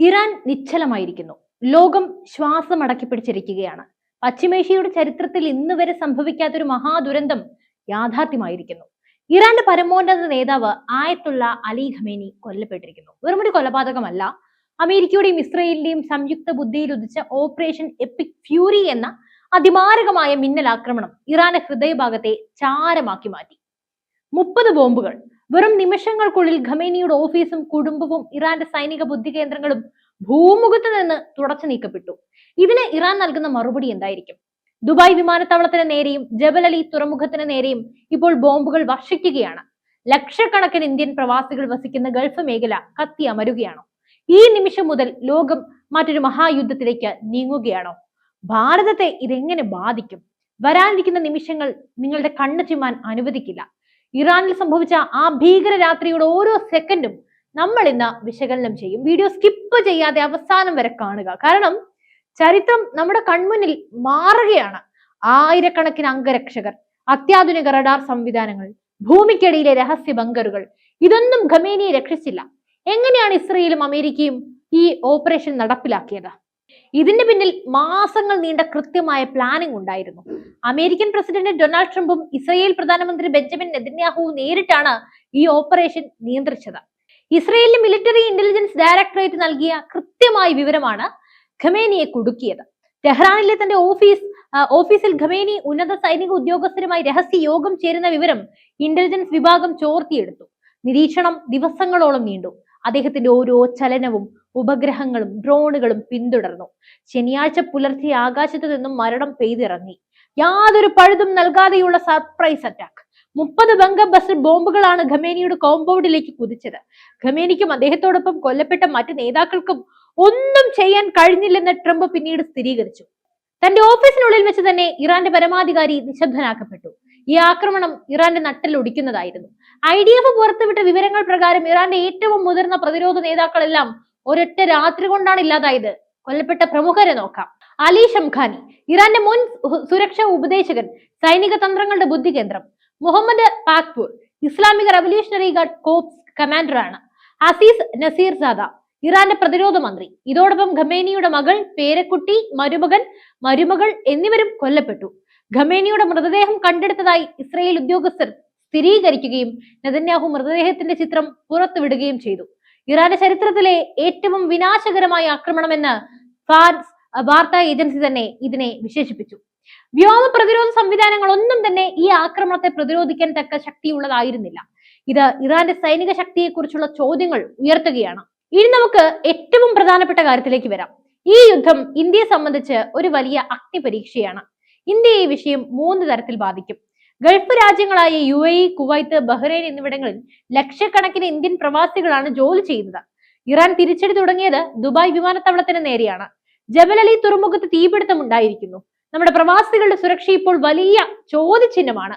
Iran നിശ്ചലമായിരിക്കുന്നു. ലോകം ശ്വാസമടക്കി പിടിച്ചിരിക്കുകയാണ്. പശ്ചിമേഷ്യയുടെ ചരിത്രത്തിൽ ഇന്ന് വരെ സംഭവിക്കാത്തൊരു മഹാദുരന്തം യാഥാർത്ഥ്യമായിരിക്കുന്നു. ഇറാന്റെ പരമോന്നത നേതാവ് ആയത്തുള്ള അലി ഖമേനി കൊല്ലപ്പെട്ടിരിക്കുന്നു. വെറുമൊരു കൊലപാതകമല്ല, അമേരിക്കയുടെയും ഇസ്രയേലിന്റെയും സംയുക്ത ബുദ്ധിയിൽ ഉദിച്ച ഓപ്പറേഷൻ എപ്പിക് ഫ്യൂരി എന്ന അതിമാരകമായ മിന്നലാക്രമണം ഇറാന്റെ ഹൃദയഭാഗത്തെ ചാരമാക്കി മാറ്റി. 30 ബോംബുകൾ വെറും നിമിഷങ്ങൾക്കുള്ളിൽ ഖമേനിയുടെ ഓഫീസും കുടുംബവും ഇറാന്റെ സൈനിക ബുദ്ധി കേന്ദ്രങ്ങളും ഭൂമുഖത്ത് നിന്ന് തുടച്ചു നീക്കപ്പെട്ടു. ഇതിന് ഇറാൻ നൽകുന്ന മറുപടി എന്തായിരിക്കും? ദുബായ് വിമാനത്താവളത്തിന് നേരെയും ജബൽ അലി തുറമുഖത്തിന് നേരെയും ഇപ്പോൾ ബോംബുകൾ വർഷിക്കുകയാണ്. ലക്ഷക്കണക്കിന് ഇന്ത്യൻ പ്രവാസികൾ വസിക്കുന്ന ഗൾഫ് മേഖല കത്തി അമരുകയാണോ? ഈ നിമിഷം മുതൽ ലോകം മറ്റൊരു മഹായുദ്ധത്തിലേക്ക് നീങ്ങുകയാണോ? ഭാരതത്തെ ഇതെങ്ങനെ ബാധിക്കും? വരാനിരിക്കുന്ന നിമിഷങ്ങൾ നിങ്ങളുടെ കണ്ണു ചിമ്മാൻ അനുവദിക്കില്ല. ഇറാനിൽ സംഭവിച്ച ആ ഭീകര രാത്രിയുടെ ഓരോ സെക്കൻഡും നമ്മൾ ഇന്ന് വിശകലനം ചെയ്യും. വീഡിയോ സ്കിപ്പ് ചെയ്യാതെ അവസാനം വരെ കാണുക. കാരണം ചരിത്രം നമ്മുടെ കൺമുന്നിൽ മാറുകയാണ്. ആയിരക്കണക്കിന് അംഗരക്ഷകർ, അത്യാധുനിക റഡാർ സംവിധാനങ്ങൾ, ഭൂമിക്കടിയിലെ രഹസ്യ ബങ്കറുകൾ, ഇതൊന്നും ഖമേനിയെ രക്ഷിച്ചില്ല. എങ്ങനെയാണ് ഇസ്രയേലും അമേരിക്കയും ഈ ഓപ്പറേഷൻ നടപ്പിലാക്കിയത്? ഇതിന്റെ പിന്നിൽ മാസങ്ങൾ നീണ്ട കൃത്യമായ പ്ലാനിംഗ് ഉണ്ടായിരുന്നു. അമേരിക്കൻ പ്രസിഡന്റ് ഡൊണാൾഡ് ട്രംപും ഇസ്രയേൽ പ്രധാനമന്ത്രി ബെഞ്ചമിൻ നെതന്യാഹുവും നേരിട്ടാണ് ഈ ഓപ്പറേഷൻ നിയന്ത്രിച്ചത്. ഇസ്രയേലിലെ മിലിറ്ററി ഇന്റലിജൻസ് ഡയറക്ടറേറ്റ് നൽകിയ കൃത്യമായ വിവരമാണ് ഖമേനിയെ കുടുക്കിയത്. ടെഹ്റാനിലെ തന്റെ ഓഫീസിൽ ഖമേനി ഉന്നത സൈനിക ഉദ്യോഗസ്ഥരുമായി രഹസ്യ യോഗം ചേരുന്ന വിവരം ഇന്റലിജൻസ് വിഭാഗം ചോർത്തിയെടുത്തു. നിരീക്ഷണം ദിവസങ്ങളോളം നീണ്ടു. അദ്ദേഹത്തിന്റെ ഓരോ ചലനവും ഉപഗ്രഹങ്ങളും ഡ്രോണുകളും പിന്തുടർന്നു. ശനിയാഴ്ച പുലർച്ചെ ആകാശത്തു നിന്നും മരണം പെയ്തിറങ്ങി. യാതൊരു പഴുതും നൽകാതെയുള്ള സർപ്രൈസ് അറ്റാക്ക്. 30 ബങ്കർ ബസ്റ്റർ ബോംബുകളാണ് ഖമേനിയുടെ കോമ്പൗണ്ടിലേക്ക് കുതിച്ചത്. ഖമേനിക്കും അദ്ദേഹത്തോടൊപ്പം കൊല്ലപ്പെട്ട മറ്റു നേതാക്കൾക്കും ഒന്നും ചെയ്യാൻ കഴിഞ്ഞില്ലെന്ന് ട്രംപ് പിന്നീട് സ്ഥിരീകരിച്ചു. തന്റെ ഓഫീസിനുള്ളിൽ വെച്ച് തന്നെ ഇറാന്റെ പരമാധികാരി നിശബ്ദനാക്കപ്പെട്ടു. ഈ ആക്രമണം ഇറാന്റെ നട്ടൽ ഒടിക്കുന്നതായിരുന്നു. IDF പുറത്തുവിട്ട വിവരങ്ങൾ പ്രകാരം ഇറാന്റെ ഏറ്റവും മുതിർന്ന പ്രതിരോധ നേതാക്കളെല്ലാം ഒരൊറ്റ രാത്രി കൊണ്ടാണ് ഇല്ലാതായത്. കൊല്ലപ്പെട്ട പ്രമുഖരെ നോക്കാം. അലി ഷംഖാനി, ഇറാന്റെ മുൻ സുരക്ഷാ ഉപദേശകൻ, സൈനിക തന്ത്രങ്ങളുടെ ബുദ്ധി കേന്ദ്രം. മുഹമ്മദ് പാക്പൂർ, ഇസ്ലാമിക റവല്യൂഷണറി ഗാർഡ് കോപ്സ് കമാൻഡറാണ്. അസീസ് നസീർസാദ, ഇറാന്റെ പ്രതിരോധ മന്ത്രി. ഇതോടൊപ്പം ഖമേനിയുടെ മകൾ, പേരക്കുട്ടി, മരുമകൾ എന്നിവരും കൊല്ലപ്പെട്ടു. ഖമേനിയുടെ മൃതദേഹം കണ്ടെടുത്തതായി ഇസ്രയേൽ ഉദ്യോഗസ്ഥർ സ്ഥിരീകരിക്കുകയും നെതന്യാഹു മൃതദേഹത്തിന്റെ ചിത്രം പുറത്തുവിടുകയും ചെയ്തു. ഇറാന്റെ ചരിത്രത്തിലെ ഏറ്റവും വിനാശകരമായ ആക്രമണമെന്ന് ഫാർസ് വാർത്താ ഏജൻസി തന്നെ ഇതിനെ വിശേഷിപ്പിച്ചു. വ്യോമ പ്രതിരോധ സംവിധാനങ്ങൾ ഒന്നും തന്നെ ഈ ആക്രമണത്തെ പ്രതിരോധിക്കാൻ തക്ക ശക്തിയുള്ളതായിരുന്നില്ല. ഇത് ഇറാന്റെ സൈനിക ശക്തിയെക്കുറിച്ചുള്ള ചോദ്യങ്ങൾ ഉയർത്തുകയാണ്. ഇനി നമുക്ക് ഏറ്റവും പ്രധാനപ്പെട്ട കാര്യത്തിലേക്ക് വരാം. ഈ യുദ്ധം ഇന്ത്യയെ സംബന്ധിച്ച് ഒരു വലിയ അഗ്നിപരീക്ഷയാണ്. ഇന്ത്യയെ ഈ വിഷയം 3 തരത്തിൽ ബാധിക്കും. ഗൾഫ് രാജ്യങ്ങളായ UAE, കുവൈത്ത്, ബഹ്റൈൻ എന്നിവിടങ്ങളിൽ ലക്ഷക്കണക്കിന് ഇന്ത്യൻ പ്രവാസികളാണ് ജോലി ചെയ്യുന്നത്. ഇറാൻ തിരിച്ചടി തുടങ്ങിയത് ദുബായ് വിമാനത്താവളത്തിന് നേരെയാണ്. ജബൽ അലി തുറമുഖത്ത് തീപിടുത്തം ഉണ്ടായിരിക്കുന്നു. നമ്മുടെ പ്രവാസികളുടെ സുരക്ഷ ഇപ്പോൾ വലിയ ചോദ്യചിഹ്നമാണ്.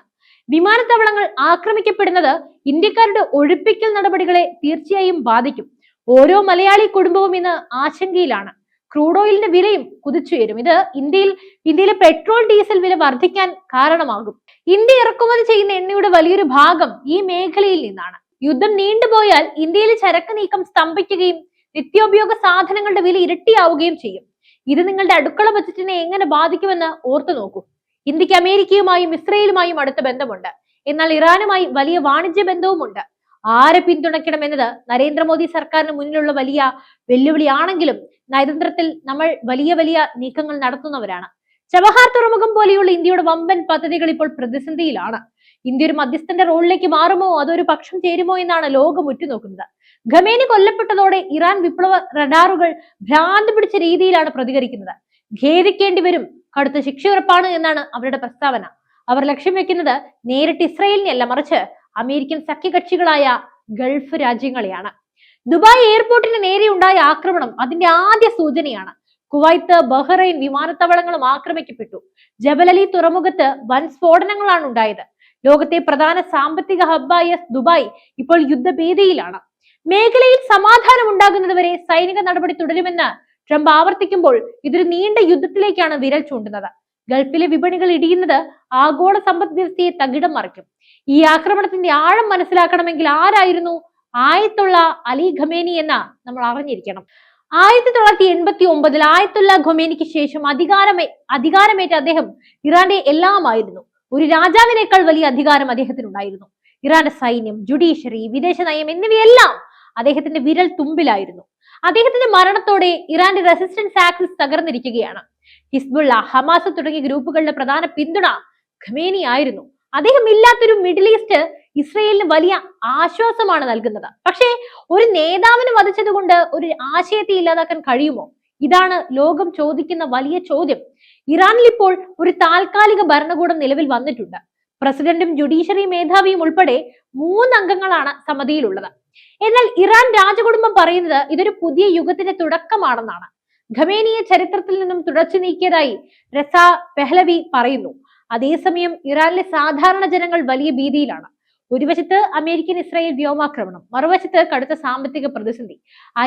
വിമാനത്താവളങ്ങൾ ആക്രമിക്കപ്പെടുന്നത് ഇന്ത്യക്കാരുടെ ഒഴിപ്പിക്കൽ നടപടികളെ തീർച്ചയായും ബാധിക്കും. ഓരോ മലയാളി കുടുംബവും ഇന്ന് ആശങ്കയിലാണ്. ക്രൂഡ് ഓയിലിന്റെ വിലയും കുതിച്ചുയരും. ഇത് ഇന്ത്യയിലെ പെട്രോൾ, ഡീസൽ വില വർദ്ധിക്കാൻ കാരണമാകും. ഇന്ത്യ ഇറക്കുമതി ചെയ്യുന്ന എണ്ണയുടെ വലിയൊരു ഭാഗം ഈ മേഖലയിൽ നിന്നാണ്. യുദ്ധം നീണ്ടുപോയാൽ ഇന്ത്യയിലെ ചരക്ക് നീക്കം സ്തംഭിക്കുകയും നിത്യോപയോഗ സാധനങ്ങളുടെ വില ഇരട്ടിയാവുകയും ചെയ്യും. ഇത് നിങ്ങളുടെ അടുക്കള ബജറ്റിനെ എങ്ങനെ ബാധിക്കുമെന്ന് ഓർത്തു നോക്കൂ. ഇന്ത്യക്ക് അമേരിക്കയുമായും ഇസ്രയേലുമായും അടുത്ത ബന്ധമുണ്ട്. എന്നാൽ ഇറാനുമായി വലിയ വാണിജ്യ ബന്ധവുമുണ്ട്. ആരെ പിന്തുണയ്ക്കണമെന്നത് നരേന്ദ്രമോദി സർക്കാരിന് മുന്നിലുള്ള വലിയ വെല്ലുവിളിയാണെങ്കിലും നയതന്ത്രത്തിൽ നമ്മൾ വലിയ നീക്കങ്ങൾ നടത്തുന്നവരാണ്. ചബഹാർ തുറമുഖം പോലെയുള്ള ഇന്ത്യയുടെ വമ്പൻ പദ്ധതികൾ ഇപ്പോൾ പ്രതിസന്ധിയിലാണ്. ഇന്ത്യ ഒരു മധ്യസ്ഥന്റെ റോളിലേക്ക് മാറുമോ, അതൊരു പക്ഷം ചേരുമോ എന്നാണ് ലോകം ഉറ്റുനോക്കുന്നത്. ഖമേനി കൊല്ലപ്പെട്ടതോടെ ഇറാൻ വിപ്ലവ റഡാറുകൾ ഭ്രാന്ത് പിടിച്ച രീതിയിലാണ് പ്രതികരിക്കുന്നത്. ഖേദിക്കേണ്ടി വരും, കടുത്ത ശിക്ഷ ഉറപ്പാണ് എന്നാണ് അവരുടെ പ്രസ്താവന. അവർ ലക്ഷ്യം വെക്കുന്നത് നേരിട്ട് ഇസ്രയേലിനെയല്ല, മറിച്ച് അമേരിക്കൻ സഖ്യകക്ഷികളായ ഗൾഫ് രാജ്യങ്ങളെയാണ്. ദുബായ് എയർപോർട്ടിന് നേരെ ഉണ്ടായ ആക്രമണം അതിന്റെ ആദ്യ സൂചനയാണ്. കുവൈത്ത്, ബഹ്റൈൻ വിമാനത്താവളങ്ങളും ആക്രമിക്കപ്പെട്ടു. ജബൽ അലി തുറമുഖത്ത് വൻ സ്ഫോടനങ്ങളാണ് ഉണ്ടായത്. ലോകത്തെ പ്രധാന സാമ്പത്തിക ഹബ്ബായ ദുബായ് ഇപ്പോൾ യുദ്ധഭീതിയിലാണ്. മേഖലയിൽ സമാധാനം ഉണ്ടാകുന്നതുവരെ സൈനിക നടപടി തുടരുമെന്ന് ട്രംപ് ആവർത്തിക്കുമ്പോൾ ഇതൊരു നീണ്ട യുദ്ധത്തിലേക്കാണ് വിരൽ ചൂണ്ടുന്നത്. ഗൾഫിലെ വിപണികൾ ഇടിയുന്നത് ആഗോള സമ്പദ് വ്യവസ്ഥയെ തകിടം മറിക്കും. ഈ ആക്രമണത്തിന്റെ ആഴം മനസ്സിലാക്കണമെങ്കിൽ ആരായിരുന്നു ആയത്തുള്ള അലി ഖമേനി എന്ന് നമ്മൾ അറിഞ്ഞിരിക്കണം. 1989 ആയത്തുള്ള ഖൊമേനിക്ക് ശേഷം അധികാരമേറ്റ അദ്ദേഹം ഇറാന്റെ എല്ലാമായിരുന്നു. ഒരു രാജാവിനേക്കാൾ വലിയ അധികാരം അദ്ദേഹത്തിനുണ്ടായിരുന്നു. ഇറാന്റെ സൈന്യം, ജുഡീഷ്യറി, വിദേശ നയം എന്നിവയെല്ലാം അദ്ദേഹത്തിന്റെ വിരൽ തുമ്പിലായിരുന്നു. അദ്ദേഹത്തിന്റെ മരണത്തോടെ ഇറാന്റെ റെസിസ്റ്റൻസ് ആക്സിസ് തകർന്നിരിക്കുകയാണ്. ഹിസ്ബുള്ള, ഹമാസ് തുടങ്ങിയ ഗ്രൂപ്പുകളുടെ പ്രധാന പിന്തുണ ഖമേനി ആയിരുന്നു. അദ്ദേഹം ഇല്ലാത്തൊരു മിഡിൽ ഈസ്റ്റ് ഇസ്രയേലിന് വലിയ ആശ്വാസമാണ് നൽകുന്നത്. പക്ഷേ ഒരു നേതാവിനെ വധിച്ചത് കൊണ്ട് ഒരു ആശയത്തെ ഇല്ലാതാക്കാൻ കഴിയുമോ? ഇതാണ് ലോകം ചോദിക്കുന്ന വലിയ ചോദ്യം. ഇറാനിൽ ഇപ്പോൾ ഒരു താൽക്കാലിക ഭരണകൂടം നിലവിൽ വന്നിട്ടുണ്ട്. പ്രസിഡന്റും ജുഡീഷ്യറി മേധാവിയും ഉൾപ്പെടെ 3 അംഗങ്ങളാണ് സമിതിയിലുള്ളത്. എന്നാൽ ഇറാൻ രാജകുടുംബം പറയുന്നത് ഇതൊരു പുതിയ യുഗത്തിന്റെ തുടക്കമാണെന്നാണ്. ഖമേനിയെ ചരിത്രത്തിൽ നിന്നും തുടച്ചു നീക്കിയതായി റസ പെഹ്ലവി പറയുന്നു. അതേസമയം ഇറാനിലെ സാധാരണ ജനങ്ങൾ വലിയ ഭീതിയിലാണ്. ഒരു വശത്ത് അമേരിക്കൻ ഇസ്രായേൽ വ്യോമാക്രമണം, മറുവശത്ത് കടുത്ത സാമ്പത്തിക പ്രതിസന്ധി.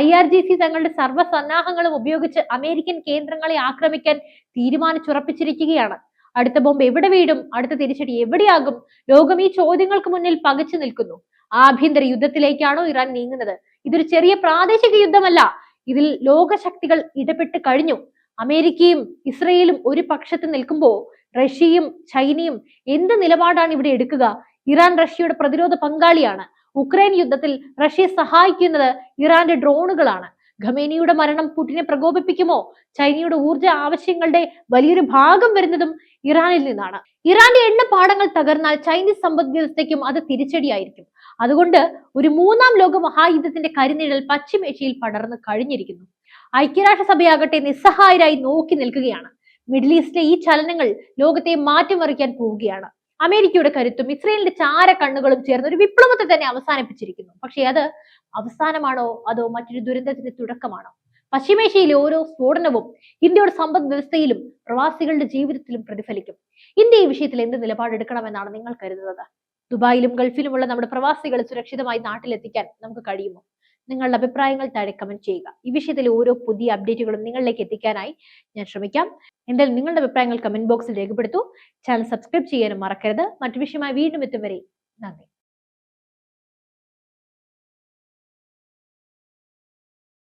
IRGC തങ്ങളുടെ സർവ്വസന്നാഹങ്ങളും ഉപയോഗിച്ച് അമേരിക്കൻ കേന്ദ്രങ്ങളെ ആക്രമിക്കാൻ തീരുമാനിച്ചുറപ്പിച്ചിരിക്കുകയാണ്. അടുത്ത ബോംബ് എവിടെ വീഴും? അടുത്ത തിരിച്ചടി എവിടെയാകും? ലോകം ഈ ചോദ്യങ്ങൾക്ക് മുന്നിൽ പകച്ചു നിൽക്കുന്നു. ആഭ്യന്തര യുദ്ധത്തിലേക്കാണോ ഇറാൻ നീങ്ങുന്നത്? ഇതൊരു ചെറിയ പ്രാദേശിക യുദ്ധമല്ല. ഇതിൽ ലോകശക്തികൾ ഇടപെട്ട് കഴിഞ്ഞു. അമേരിക്കയും ഇസ്രയേലും ഒരു പക്ഷത്ത് നിൽക്കുമ്പോൾ റഷ്യയും ചൈനയും എന്ത് നിലപാടാണ് ഇവിടെ എടുക്കുക? ഇറാൻ റഷ്യയുടെ പ്രതിരോധ പങ്കാളിയാണ്. ഉക്രൈൻ യുദ്ധത്തിൽ റഷ്യയെ സഹായിക്കുന്നത് ഇറാന്റെ ഡ്രോണുകളാണ്. ഖമേനിയുടെ മരണം പുടിനെ പ്രകോപിപ്പിക്കുമോ? ചൈനയുടെ ഊർജ ആവശ്യങ്ങളുടെ വലിയൊരു ഭാഗം വരുന്നതും ഇറാനിൽ നിന്നാണ്. ഇറാന്റെ എണ്ണപ്പാടങ്ങൾ തകർന്നാൽ ചൈനീസ് സമ്പദ് വ്യവസ്ഥയ്ക്കും അത് തിരിച്ചടിയായിരിക്കും. അതുകൊണ്ട് ഒരു 3ാം ലോക മഹായുദ്ധത്തിന്റെ കരിനിഴൽ പശ്ചിമേഷ്യയിൽ പടർന്നു കഴിഞ്ഞിരിക്കുന്നു. ഐക്യരാഷ്ട്രസഭയാകട്ടെ നിസ്സഹായരായി നോക്കി നിൽക്കുകയാണ്. മിഡിൽ ഈസ്റ്റിലെ ഈ ചലനങ്ങൾ ലോകത്തെ മാറ്റിമറിക്കാൻ പോവുകയാണ്. അമേരിക്കയുടെ കരുത്തും ഇസ്രയേലിന്റെ ചാര കണ്ണുകളും ചേർന്ന് ഒരു വിപ്ലവത്തെ തന്നെ അവസാനിപ്പിച്ചിരിക്കുന്നു. പക്ഷേ അത് അവസാനമാണോ അതോ മറ്റൊരു ദുരന്തത്തിന്റെ തുടക്കമാണോ? പശ്ചിമേഷ്യയിലെ ഓരോ സ്ഫോടനവും ഇന്ത്യയുടെ സമ്പദ് വ്യവസ്ഥയിലും പ്രവാസികളുടെ ജീവിതത്തിലും പ്രതിഫലിക്കും. ഇന്ത്യ ഈ വിഷയത്തിൽ എന്ത് നിലപാടെടുക്കണമെന്നാണ് നിങ്ങൾ കരുതുന്നത്? ദുബായിലും ഗൾഫിലുമുള്ള നമ്മുടെ പ്രവാസികളെ സുരക്ഷിതമായി നാട്ടിലെത്തിക്കാൻ നമുക്ക് കഴിയുമോ? നിങ്ങളുടെ അഭിപ്രായങ്ങൾ താഴെ കമന്റ് ചെയ്യുക. ഈ വിഷയത്തിലെ ഓരോ പുതിയ അപ്ഡേറ്റുകളും നിങ്ങളിലേക്ക് എത്തിക്കാനായി ഞാൻ ശ്രമിക്കാം. എന്തായാലും നിങ്ങളുടെ അഭിപ്രായങ്ങൾ കമന്റ് ബോക്സിൽ രേഖപ്പെടുത്തൂ. ചാനൽ സബ്സ്ക്രൈബ് ചെയ്യാനും മറക്കരുത്. മറ്റു വിഷയമായി വീണ്ടും എത്തും വരെ നന്ദി.